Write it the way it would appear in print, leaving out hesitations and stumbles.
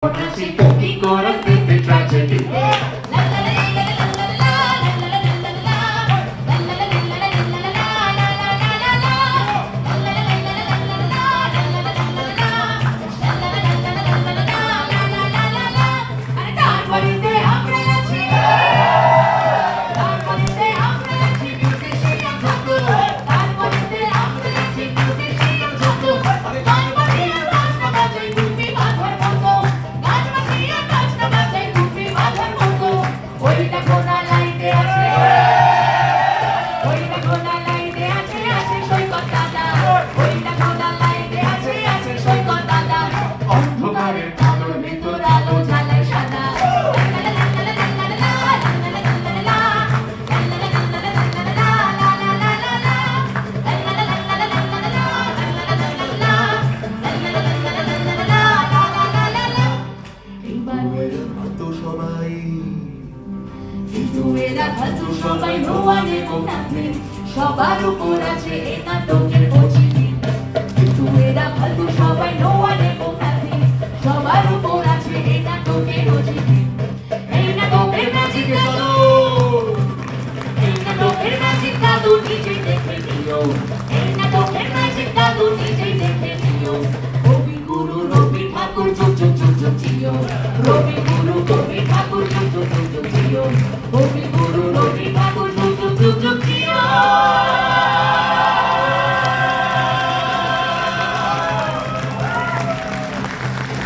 She cooking chorus, this is tragedy. অন্ধকারের আলোর ভিতর আলো জ্বালায় সাদা। এরা ফালতু সবাই নো ওয়ান এবং নাথিং, সবার উপর আছে এই নাটকের পচিতি। কিন্তু এরা ফালতু সবাই নো ওয়ান এবং নাথিং, সবার উপর আছে এই নাটকের পচিতি। এই নাটকের ম্যাজিক চলো, এই নাটকের ম্যাজিক দাদু নিজেই দেখে নিও, এই নাটকের ম্যাজিক দাদু নিজেই দেখে নিও। রবি গুরু রবি ঠাকুর চুপ চুপ চুপ চুপ চিও, রবি গুরু রবি ঠাকুর চুপ চুপ চুপ চুপ চিও, রবি গুরু রবি ঠাকুর